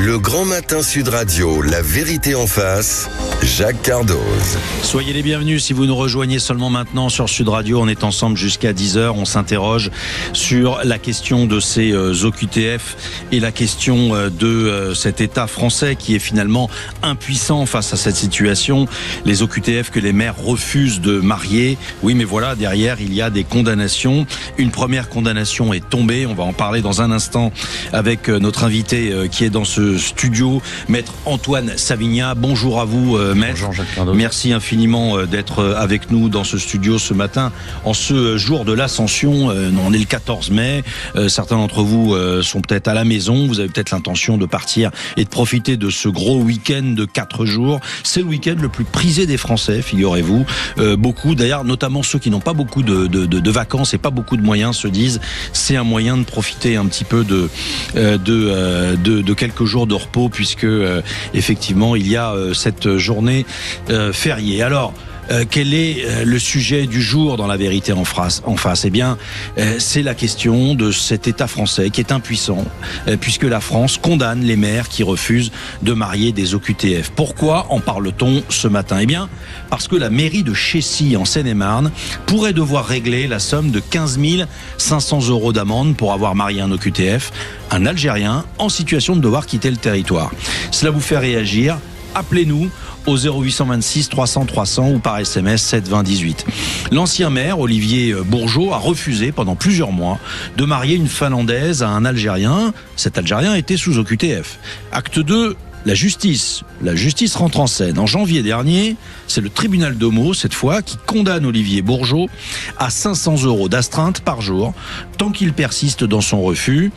Le Grand Matin Sud Radio, la vérité en face, Jacques Cardoz. Soyez les bienvenus si vous nous rejoignez seulement maintenant sur Sud Radio. On est ensemble jusqu'à 10h. On s'interroge sur la question de ces OQTF et la question de cet État français qui est finalement impuissant face à cette situation. Les OQTF que les maires refusent de marier. Oui, mais voilà, derrière, il y a des condamnations. Une première condamnation est tombée. On va en parler dans un instant avec notre invité qui est dans ce studio, maître Antoine Savigna. Bonjour à vous, maître. Bonjour Jacques Cardoz. Merci infiniment d'être avec nous dans ce studio ce matin, en ce jour de l'Ascension. On est le 14 mai. Certains d'entre vous sont peut-être à la maison. Vous avez peut-être l'intention de partir et de profiter de ce gros week-end de 4 jours. C'est le week-end le plus prisé des Français, figurez-vous. Beaucoup, d'ailleurs, notamment ceux qui n'ont pas beaucoup de vacances et pas beaucoup de moyens, se disent c'est un moyen de profiter un petit peu de quelques jours de repos, puisque effectivement il y a cette journée fériée. Alors, quel est le sujet du jour dans la vérité en face? Eh bien, c'est la question de cet État français qui est impuissant, puisque la France condamne les maires qui refusent de marier des OQTF. Pourquoi en parle-t-on ce matin? Eh bien, parce que la mairie de Chécy, en Seine-et-Marne, pourrait devoir régler la somme de 15 500 € d'amende pour avoir marié un OQTF, un Algérien en situation de devoir quitter le territoire. Cela vous fait réagir? Appelez-nous au 0826 300 300 ou par SMS 7 20 18. L'ancien maire, Olivier Bourgeot, a refusé pendant plusieurs mois de marier une Finlandaise à un Algérien. Cet Algérien était sous OQTF. Acte 2, la justice rentre en scène. En janvier dernier, c'est le tribunal de Meaux, cette fois, qui condamne Olivier Bourgeot à 500 € d'astreinte par jour, tant qu'il persiste dans son refus.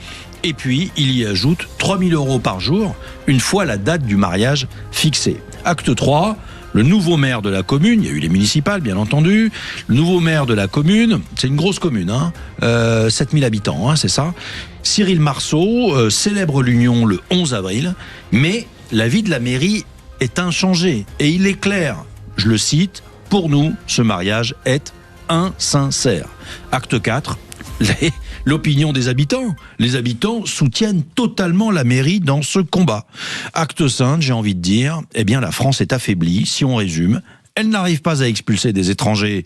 Et puis, il y ajoute 3 000 € par jour, une fois la date du mariage fixée. Acte 3, le nouveau maire de la commune, il y a eu les municipales, bien entendu, le nouveau maire de la commune, c'est une grosse commune, 7 000 habitants, c'est ça. Cyril Marceau célèbre l'union le 11 avril, mais l'avis de la mairie est inchangé. Et il est clair, je le cite, « Pour nous, ce mariage est insincère ». Acte 4, l'opinion des habitants. Les habitants soutiennent totalement la mairie dans ce combat. Acte 5, j'ai envie de dire, eh bien la France est affaiblie, si on résume. Elle n'arrive pas à expulser des étrangers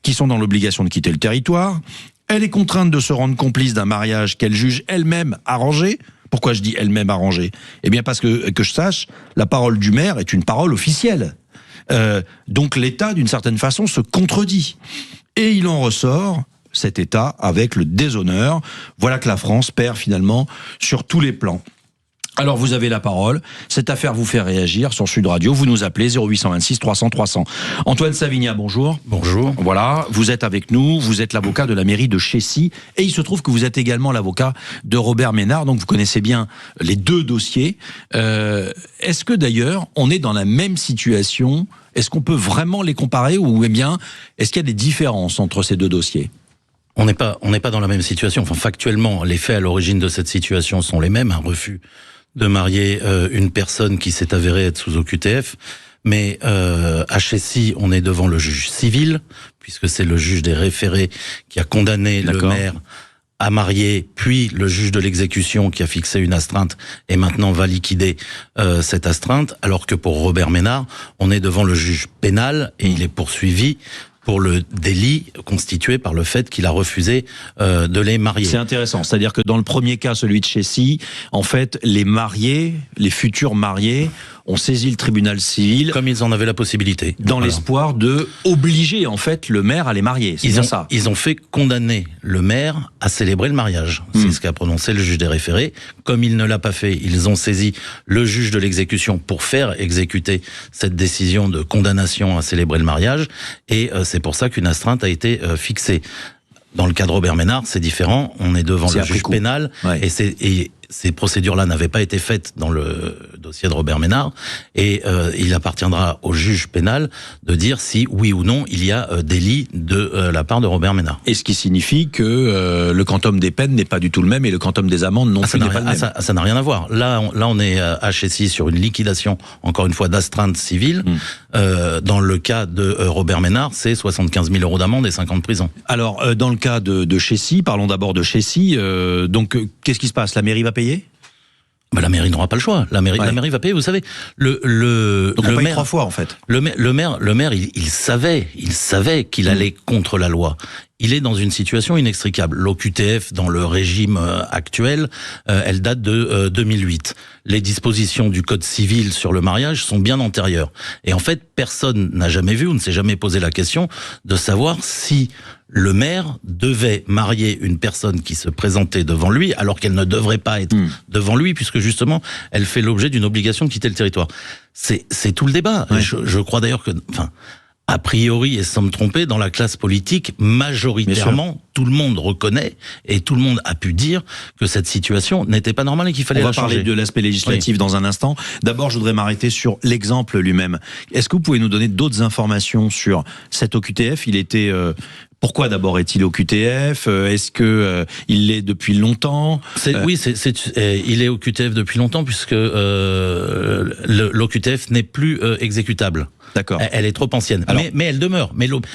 qui sont dans l'obligation de quitter le territoire. Elle est contrainte de se rendre complice d'un mariage qu'elle juge elle-même arrangé. Pourquoi je dis elle-même arrangé? Eh bien parce que je sache, la parole du maire est une parole officielle. Donc l'État, d'une certaine façon, se contredit. Et il en ressort cet État avec le déshonneur. Voilà que la France perd finalement sur tous les plans. Alors vous avez la parole, cette affaire vous fait réagir sur Sud Radio, vous nous appelez 0826 300 300. Antoine Savigna, bonjour. Bonjour. Voilà, vous êtes avec nous, vous êtes l'avocat de la mairie de Chécy, et il se trouve que vous êtes également l'avocat de Robert Ménard, donc vous connaissez bien les deux dossiers. Est-ce que d'ailleurs, on est dans la même situation? Est-ce qu'on peut vraiment les comparer, ou bien, est-ce qu'il y a des différences entre ces deux dossiers? On n'est pas dans la même situation. Enfin, factuellement, les faits à l'origine de cette situation sont les mêmes. Un refus de marier une personne qui s'est avérée être sous OQTF. Mais à Chécy, on est devant le juge civil, puisque c'est le juge des référés qui a condamné le maire à marier, puis le juge de l'exécution qui a fixé une astreinte et maintenant va liquider cette astreinte, alors que pour Robert Ménard, on est devant le juge pénal et il est poursuivi pour le délit constitué par le fait qu'il a refusé de les marier. C'est intéressant, c'est-à-dire que dans le premier cas, celui de Chécy, en fait, les mariés, les futurs mariés, ont saisi le tribunal civil comme ils en avaient la possibilité, dans l'espoir de obliger en fait le maire à les marier. Ils ont fait condamner le maire à célébrer le mariage. C'est ce qu'a prononcé le juge des référés. Comme il ne l'a pas fait, ils ont saisi le juge de l'exécution pour faire exécuter cette décision de condamnation à célébrer le mariage. Et c'est pour ça qu'une astreinte a été fixée. Dans le cas de Robert Ménard, c'est différent. On est devant le juge pénal, et ces procédures-là n'avaient pas été faites dans le dossier de Robert Ménard, et il appartiendra au juge pénal de dire si, oui ou non, il y a délit de la part de Robert Ménard. Et ce qui signifie que le quantum des peines n'est pas du tout le même, et le quantum des amendes non plus n'est pas le même. Ça n'a rien à voir. Là, on est à Chécy sur une liquidation, encore une fois, d'astreinte civile. Dans le cas de Robert Ménard, c'est 75 000 € d'amende et 5 ans de prison. Alors, dans le cas de Chécy, parlons d'abord de Chécy. Donc, qu'est-ce qui se passe? La mairie va payer? La mairie n'aura pas le choix. La mairie va payer. Vous savez, Donc on paye maire 3 fois en fait. Le maire, il savait qu'il allait contre la loi. Il est dans une situation inextricable. L'OQTF, dans le régime actuel, elle date de 2008. Les dispositions du Code civil sur le mariage sont bien antérieures. Et en fait, personne n'a jamais vu ou ne s'est jamais posé la question de savoir si le maire devait marier une personne qui se présentait devant lui alors qu'elle ne devrait pas être devant lui, puisque justement, elle fait l'objet d'une obligation de quitter le territoire. C'est tout le débat. Ouais. Je crois d'ailleurs que... A priori, et sans me tromper, dans la classe politique, majoritairement, tout le monde reconnaît et tout le monde a pu dire que cette situation n'était pas normale et qu'il fallait la changer. On va parler de l'aspect législatif dans un instant. D'abord, je voudrais m'arrêter sur l'exemple lui-même. Est-ce que vous pouvez nous donner d'autres informations sur cet OQTF ? Il était... Pourquoi d'abord est-il au QTF ? Est-ce que il l'est depuis longtemps ? Oui, il est au QTF depuis longtemps puisque l'OQTF n'est plus exécutable. D'accord. Elle est trop ancienne. Alors, mais elle demeure.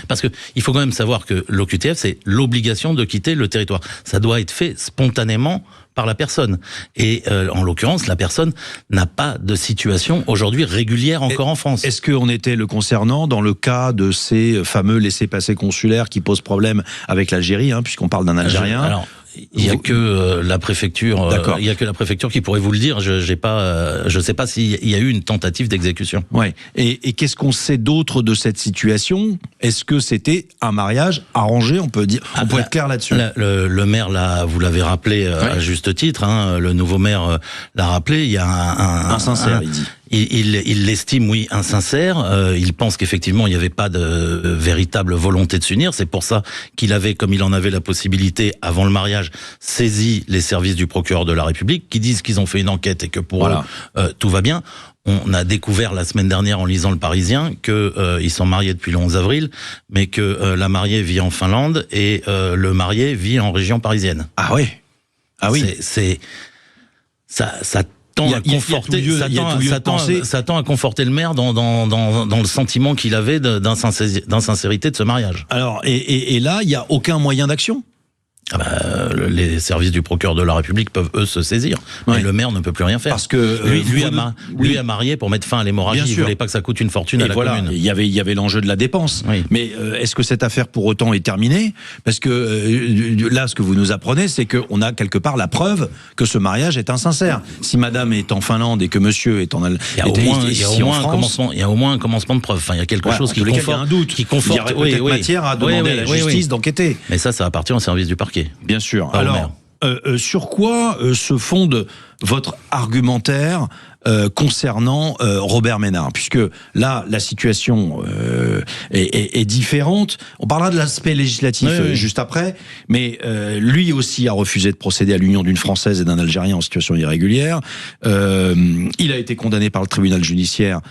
Parce que il faut quand même savoir que l'OQTF, c'est l'obligation de quitter le territoire. Ça doit être fait spontanément par la personne. Et en l'occurrence, la personne n'a pas de situation aujourd'hui régulière encore en France. Est-ce qu'on était le concernant dans le cas de ces fameux laissez-passer consulaires qui posent problème avec l'Algérie, puisqu'on parle d'un Algérien Alors, il y a que la préfecture. Il y a que la préfecture qui pourrait vous le dire. Je sais pas s'il y a eu une tentative d'exécution. Ouais. Et qu'est-ce qu'on sait d'autre de cette situation ? Est-ce que c'était un mariage arrangé ? On peut dire, on peut être clair là-dessus. Le maire, là, vous l'avez rappelé à juste titre. Le nouveau maire l'a rappelé. Il y a un sincère, il dit. Il l'estime, oui, insincère. Il pense qu'effectivement, il n'y avait pas de véritable volonté de s'unir. C'est pour ça qu'il avait, comme il en avait la possibilité avant le mariage, saisi les services du procureur de la République, qui disent qu'ils ont fait une enquête et que pour eux, tout va bien. On a découvert la semaine dernière en lisant Le Parisien que ils sont mariés depuis le 11 avril, mais que la mariée vit en Finlande et le marié vit en région parisienne. Ah oui. Ah oui. Ça tend à conforter le maire dans le sentiment qu'il avait d'insincérité de ce mariage. Alors, et là, il n'y a aucun moyen d'action ? Les services du procureur de la République peuvent, eux, se saisir. Mais le maire ne peut plus rien faire. Parce que lui a marié pour mettre fin à l'hémorragie. Il ne voulait pas que ça coûte une fortune à la commune. Il y avait l'enjeu de la dépense. Oui. Mais est-ce que cette affaire, pour autant, est terminée ? Parce que là, ce que vous nous apprenez, c'est qu'on a quelque part la preuve que ce mariage est insincère. Si madame est en Finlande et que monsieur est en Algérie, il y a au moins un commencement de preuve. Enfin, il y a quelque chose qui conforte. Il y aurait peut-être matière à demander à la justice d'enquêter. Mais ça appartient au service du parquet. Bien sûr. Alors, sur quoi se fonde votre argumentaire concernant Robert Ménard ? Puisque là, la situation est différente. On parlera de l'aspect législatif juste après, mais lui aussi a refusé de procéder à l'union d'une Française et d'un Algérien en situation irrégulière. Il a été condamné par le tribunal judiciaire,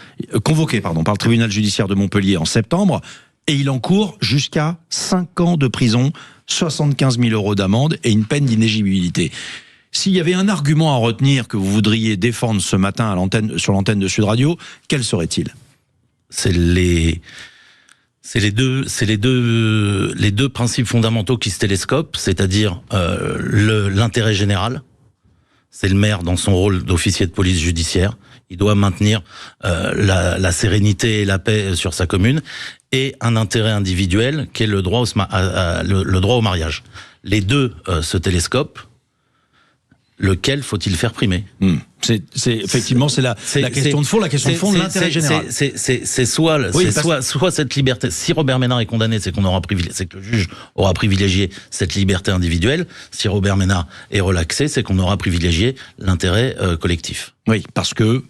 convoqué par le tribunal judiciaire de Montpellier en septembre, et il encourt jusqu'à 5 ans de prison, 75 000 € d'amende et une peine d'inéligibilité. S'il y avait un argument à retenir que vous voudriez défendre ce matin sur l'antenne de Sud Radio, quel serait-il ? C'est les deux principes fondamentaux qui se télescopent, c'est-à-dire l'intérêt général. C'est le maire dans son rôle d'officier de police judiciaire. Il doit maintenir la sérénité et la paix sur sa commune, et un intérêt individuel qui est le droit au mariage. Les deux se télescopent. Lequel faut-il faire primer ? C'est effectivement la question de fond, la question de fond de l'intérêt général. C'est soit cette liberté. Si Robert Ménard est condamné, c'est que le juge aura privilégié cette liberté individuelle. Si Robert Ménard est relaxé, c'est qu'on aura privilégié l'intérêt collectif. Oui, parce que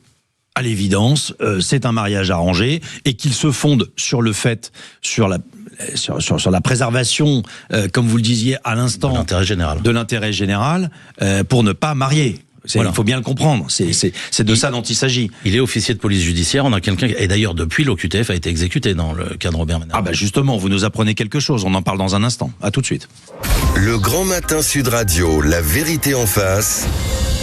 à l'évidence, c'est un mariage arrangé et qu'il se fonde sur le fait, sur la préservation, comme vous le disiez à l'instant, de l'intérêt général, pour ne pas marier. Il faut bien le comprendre. C'est de ça dont il s'agit. Il est officier de police judiciaire. On a quelqu'un et d'ailleurs depuis l'OQTF a été exécuté dans le cas de Robert Ménard. Justement, vous nous apprenez quelque chose. On en parle dans un instant. À tout de suite. Le Grand Matin Sud Radio, la vérité en face.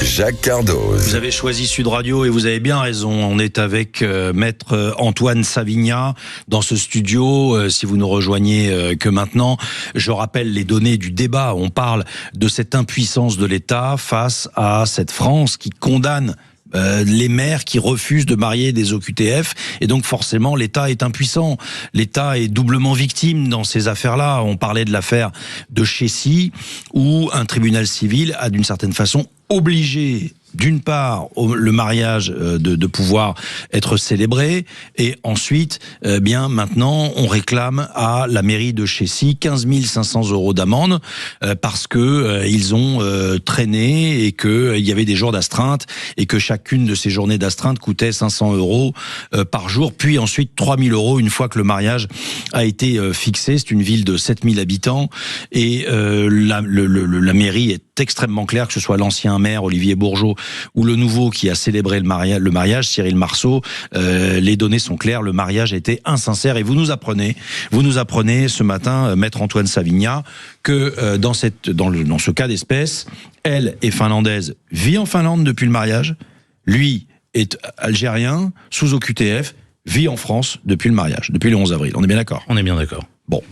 Jacques Cardoz. Vous avez choisi Sud Radio et vous avez bien raison. On est avec maître Antoine Savigna dans ce studio. Si vous nous rejoignez que maintenant, je rappelle les données du débat. On parle de cette impuissance de l'État face à cette France qui condamne les maires qui refusent de marier des OQTF, et donc forcément l'État est impuissant. L'État est doublement victime dans ces affaires-là. On parlait de l'affaire de Chécy, où un tribunal civil a d'une certaine façon obligé, d'une part, le mariage de pouvoir être célébré, et ensuite, bien maintenant, on réclame à la mairie de Chécy 15 500 € d'amende parce que ils ont traîné et que il y avait des jours d'astreinte et que chacune de ces journées d'astreinte coûtait 500 € par jour, puis ensuite 3 000 € une fois que le mariage a été fixé. C'est une ville de 7 000 habitants et la mairie est extrêmement claire, que ce soit l'ancien maire Olivier Bourgeot ou le nouveau qui a célébré le mariage, Cyril Marceau. Les données sont claires, le mariage a été insincère. Et vous nous apprenez ce matin, maître Antoine Savigna, que dans ce cas d'espèce, elle est finlandaise, vit en Finlande depuis le mariage, lui est algérien, sous OQTF, vit en France depuis le mariage, depuis le 11 avril. On est bien d'accord ? On est bien d'accord. Bon,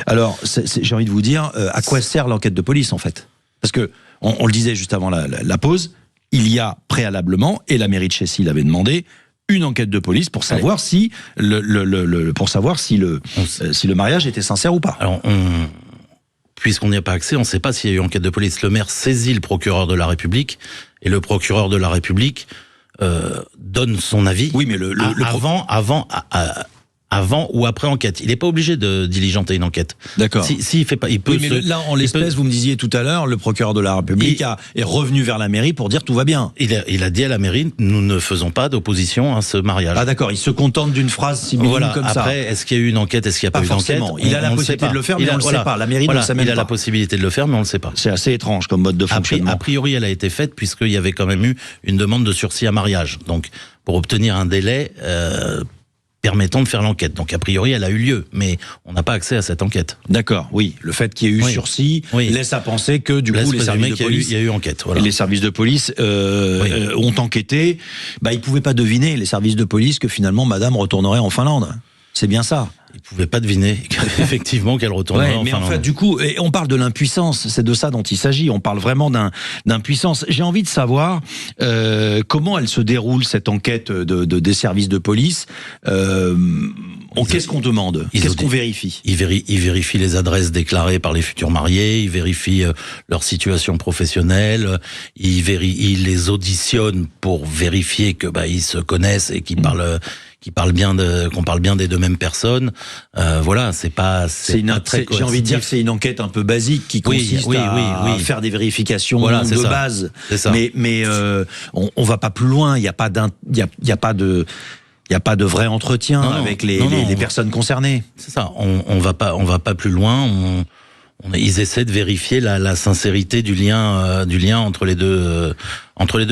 alors j'ai envie de vous dire, à quoi sert l'enquête de police en fait ? Parce que, on le disait juste avant la pause, il y a préalablement, et la mairie de Chécy l'avait demandé, une enquête de police pour savoir si le mariage était sincère ou pas. Alors, puisqu'on n'y a pas accès, on ne sait pas s'il y a eu enquête de police. Le maire saisit le procureur de la République, et le procureur de la République donne son avis. Oui, mais avant ou après enquête. Il n'est pas obligé de diligenter une enquête. D'accord. S'il fait pas, il peut. Oui, mais là, en l'espèce, vous me disiez tout à l'heure, le procureur de la République est revenu vers la mairie pour dire tout va bien. Il a dit à la mairie, nous ne faisons pas d'opposition à ce mariage. Ah d'accord, il se contente d'une phrase si minime comme ça. Après, est-ce qu'il y a eu une enquête, est-ce qu'il n'y a pas eu d'enquête ? Il a la possibilité de le faire, mais on ne le sait pas. La mairie ne le sait même pas. Il a la possibilité de le faire, mais on ne le sait pas. C'est assez étrange comme mode de fonctionnement. A priori, elle a été faite puisqu'il y avait quand même eu une demande de sursis à mariage. Donc, pour obtenir un délai permettant de faire l'enquête. Donc, a priori, elle a eu lieu, mais on n'a pas accès à cette enquête. D'accord, oui. Le fait qu'il y ait eu sursis laisse à penser que, du coup, les services de police... Il y a eu enquête, voilà. Les services de police ont enquêté. Ils ne pouvaient pas deviner, les services de police, que finalement, madame retournerait en Finlande. C'est bien ça. Ils ne pouvaient pas deviner effectivement qu'elle retournerait en Finlande. Mais en fait, du coup, on parle de l'impuissance. C'est de ça dont il s'agit. On parle vraiment d'impuissance. J'ai envie de savoir comment elle se déroule, cette enquête des services de police. Qu'est-ce qu'on demande ? Qu'est-ce qu'on vérifie ? Ils vérifient les adresses déclarées par les futurs mariés, ils vérifient leur situation professionnelle, ils les auditionnent pour vérifier que ils se connaissent et qu'ils qu'on parle bien des deux mêmes personnes. Voilà, c'est pas très j'ai envie de dire que c'est une enquête un peu basique qui consiste à faire des vérifications de base. C'est ça. Mais on va pas plus loin. Il y a pas de vrai entretien avec les personnes concernées. C'est ça. On va pas plus loin. Ils essaient de vérifier la sincérité du lien entre les deux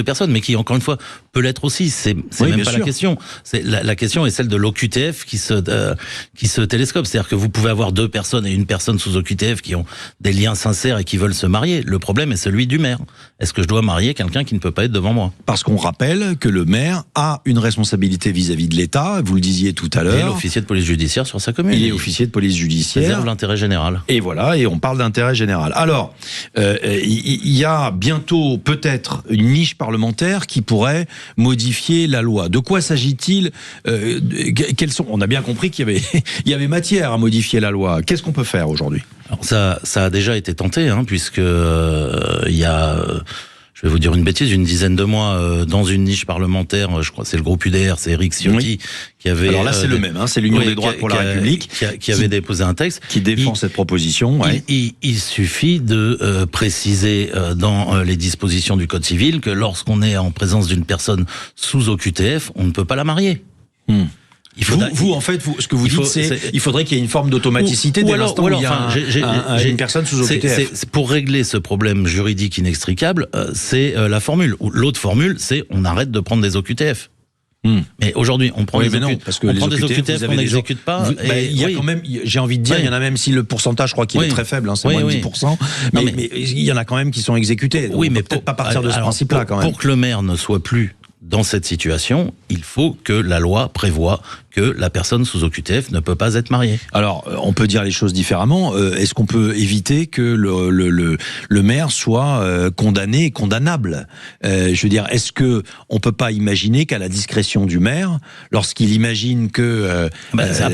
personnes, mais qui, encore une fois, peut l'être aussi. C'est même pas la question. La question est celle de l'OQTF qui se télescope. C'est-à-dire que vous pouvez avoir deux personnes et une personne sous OQTF qui ont des liens sincères et qui veulent se marier. Le problème est celui du maire. Est-ce que je dois marier quelqu'un qui ne peut pas être devant moi ? Parce qu'on rappelle que le maire a une responsabilité vis-à-y de l'État. Vous le disiez tout à l'heure. Il est officier de police judiciaire sur sa commune. Il est officier de police judiciaire. Il réserve l'intérêt général. Et voilà, et on parle d'intérêt général. Alors, il y a bientôt peut-être une niche parlementaire qui pourrait modifier la loi. De quoi s'agit-il ? On a bien compris qu'il y avait matière à modifier la loi. Qu'est-ce qu'on peut faire aujourd'hui ? Alors ça a déjà été tenté, puisque il y a, je vais vous dire une bêtise, une dizaine de mois, dans une niche parlementaire, je crois que c'est le groupe UDR, c'est Éric Ciotti qui avait... Alors là, c'est le même, c'est l'Union des droites pour la République qui avait déposé un texte. Qui défend cette proposition. Il suffit de préciser dans les dispositions du Code civil que lorsqu'on est en présence d'une personne sous OQTF, on ne peut pas la marier. Ce que vous dites, c'est il faudrait qu'il y ait une forme d'automaticité dès l'instant où il y a une personne sous OQTF. Pour régler ce problème juridique inextricable, c'est la formule. L'autre formule, c'est on arrête de prendre des OQTF. Mais aujourd'hui, on prend des OQTF qu'on n'exécute pas. Il y a quand même, j'ai envie de dire, il y en a même si le pourcentage, je crois qu'il est très faible, c'est moins de 10%. Mais il y en a quand même qui sont exécutés. Oui, mais peut-être pas partir de ce principe-là quand même. Pour que le maire ne soit plus dans cette situation, il faut que la loi prévoie que la personne sous OQTF ne peut pas être mariée. Alors, on peut dire les choses différemment. Est-ce qu'on peut éviter que le maire soit condamné et condamnable ? Je veux dire, est-ce que on peut pas imaginer qu'à la discrétion du maire, lorsqu'il imagine que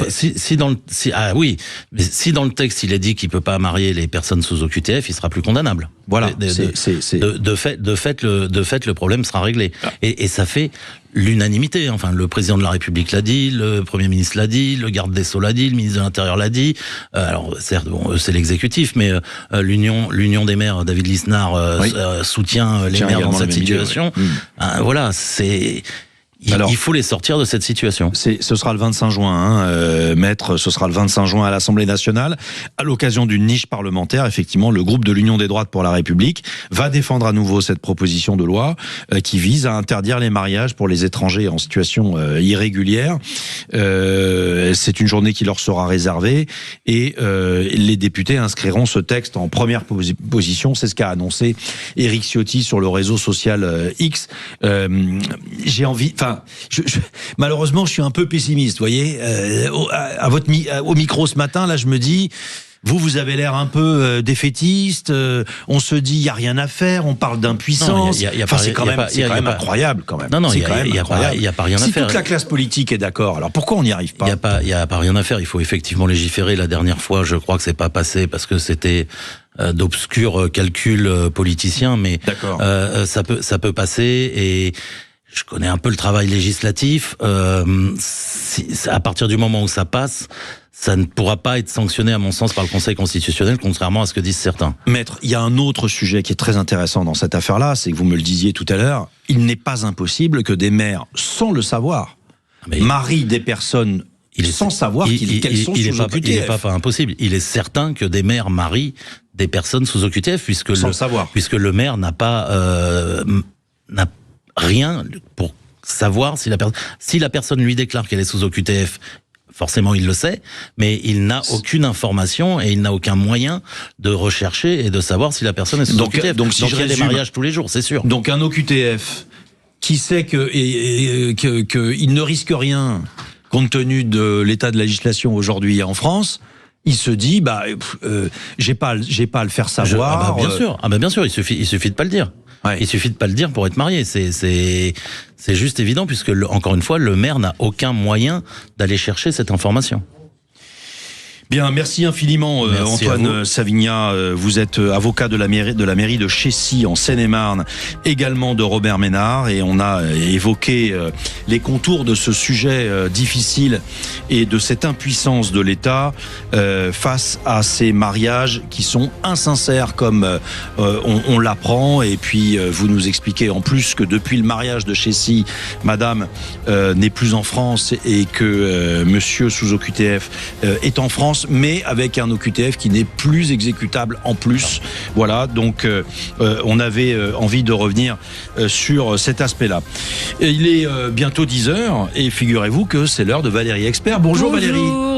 si dans le texte il est dit qu'il peut pas marier les personnes sous OQTF, il sera plus condamnable. Voilà. De fait, le problème sera réglé. Et ça fait l'unanimité. Enfin, le président de la République l'a dit, le Premier ministre l'a dit, le garde des Sceaux l'a dit, le ministre de l'Intérieur l'a dit. Alors, certes, c'est l'exécutif, mais l'Union des maires, David Lisnard, soutient les maires dans cette situation. Voilà, il faut les sortir de cette situation. Ce sera le 25 juin, maître, ce sera le 25 juin à l'Assemblée nationale. À l'occasion d'une niche parlementaire, effectivement, le groupe de l'Union des droites pour la République va défendre à nouveau cette proposition de loi qui vise à interdire les mariages pour les étrangers en situation irrégulière. C'est une journée qui leur sera réservée et les députés inscriront ce texte en première position. C'est ce qu'a annoncé Éric Ciotti sur le réseau social X. J'ai envie... malheureusement, je suis un peu pessimiste, vous voyez. Au micro ce matin, là, je me dis, vous avez l'air un peu défaitiste. On se dit, il y a rien à faire. On parle d'impuissance. C'est quand même incroyable, quand même. Non, il y a pas rien à faire. Si toute la classe politique est d'accord, alors pourquoi on n'y arrive pas ? Il y a pas rien à faire. Il faut effectivement légiférer. La dernière fois, je crois que c'est pas passé parce que c'était d'obscurs calculs politiciens, mais ça peut passer et je connais un peu le travail législatif. À partir du moment où ça passe, ça ne pourra pas être sanctionné, à mon sens, par le Conseil constitutionnel, contrairement à ce que disent certains. Maître, il y a un autre sujet qui est très intéressant dans cette affaire-là, c'est que vous me le disiez tout à l'heure, il n'est pas impossible que des maires, sans le savoir, marient des personnes sans savoir qu'elles sont sous OQTF. Il n'est pas impossible. Il est certain que des maires marient des personnes sous OQTF, puisque le maire n'a rien pour savoir si la personne lui déclare qu'elle est sous OQTF. Forcément, il le sait, mais il n'a aucune information et il n'a aucun moyen de rechercher et de savoir si la personne est sous OQTF. Donc il y a des mariages tous les jours, c'est sûr. Donc un OQTF qui sait qu'il ne risque rien compte tenu de l'état de la législation aujourd'hui en France, il se dit j'ai pas à le faire savoir. Bien sûr, il suffit de pas le dire. Ouais. Il suffit de pas le dire pour être marié. C'est juste évident puisque encore une fois, le maire n'a aucun moyen d'aller chercher cette information. Bien, merci infiniment Antoine Savigna. Vous êtes avocat de la mairie de Chécy en Seine-et-Marne, également de Robert Ménard, et on a évoqué les contours de ce sujet difficile et de cette impuissance de l'État face à ces mariages qui sont insincères comme on l'apprend. Et puis vous nous expliquez en plus que depuis le mariage de Chécy, madame n'est plus en France et que monsieur sous OQTF est en France, mais avec un OQTF qui n'est plus exécutable en plus. Voilà, donc on avait envie de revenir sur cet aspect-là. Et il est bientôt 10h et figurez-vous que c'est l'heure de Valérie Expert. Bonjour Valérie.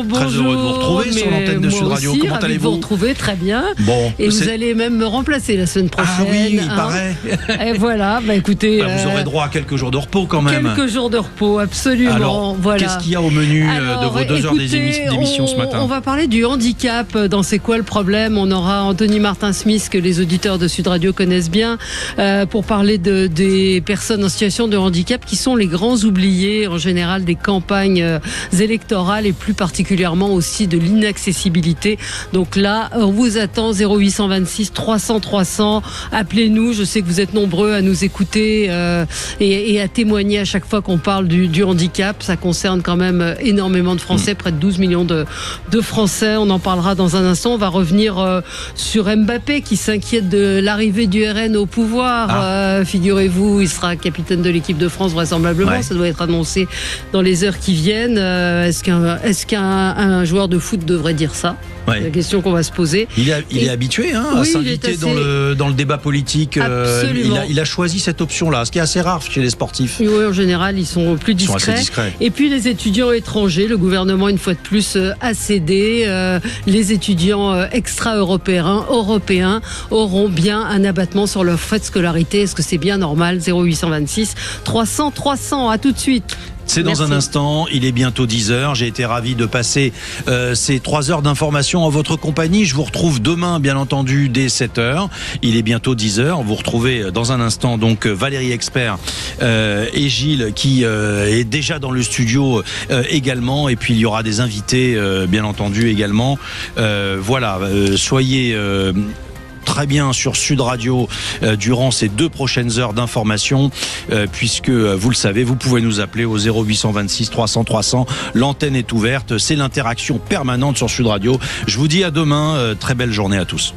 Très heureux de vous retrouver sur l'antenne de Sud Radio. Comment allez-vous ? Vous retrouver très bien. Bon, et vous allez même me remplacer la semaine prochaine. Ah oui, il paraît. Et voilà, écoutez. Vous aurez droit à quelques jours de repos quand même. Quelques jours de repos, absolument. Alors, voilà. Qu'est-ce qu'il y a au menu de vos 2 heures d'émission ce matin ? On va parler du handicap dans C'est quoi le problème ? On aura Anthony Martin-Smith, que les auditeurs de Sud Radio connaissent bien, pour parler des personnes en situation de handicap qui sont les grands oubliés en général des campagnes électorales et plus particulièrement aussi de l'inaccessibilité. Donc là, on vous attend 0826 300 300. Appelez-nous, je sais que vous êtes nombreux à nous écouter et à témoigner à chaque fois qu'on parle du handicap. Ça concerne quand même énormément de Français, près de 12 millions de Français. On en parlera dans un instant. On va revenir sur Mbappé qui s'inquiète de l'arrivée du RN au pouvoir. Figurez-vous, il sera capitaine de l'équipe de France vraisemblablement. Ouais. Ça doit être annoncé dans les heures qui viennent. Est-ce qu'un joueur de foot devrait dire ça ? Ouais. La question qu'on va se poser. Il est habitué à Oui, s'inviter il est assez... dans le débat politique. Il a choisi cette option-là, ce qui est assez rare chez les sportifs. Oui, en général, ils sont plus discrets. Ils sont assez discrets. Et puis les étudiants étrangers, le gouvernement, une fois de plus, a cédé. Les étudiants extra-européens auront bien un abattement sur leur frais de scolarité. Est-ce que c'est bien normal? 0826 300 300. À tout de suite. C'est dans un instant, il est bientôt 10h. J'ai été ravi de passer ces 3 heures d'information en votre compagnie. Je vous retrouve demain, bien entendu, dès 7h. Il est bientôt 10h. Vous retrouvez dans un instant donc Valérie Expert et Gilles qui est déjà dans le studio également. Et puis il y aura des invités, bien entendu, également. Voilà, soyez... très bien sur Sud Radio durant ces 2 prochaines heures d'information, puisque vous le savez, vous pouvez nous appeler au 0826 300 300. L'antenne est ouverte, c'est l'interaction permanente sur Sud Radio. Je vous dis à demain, très belle journée à tous.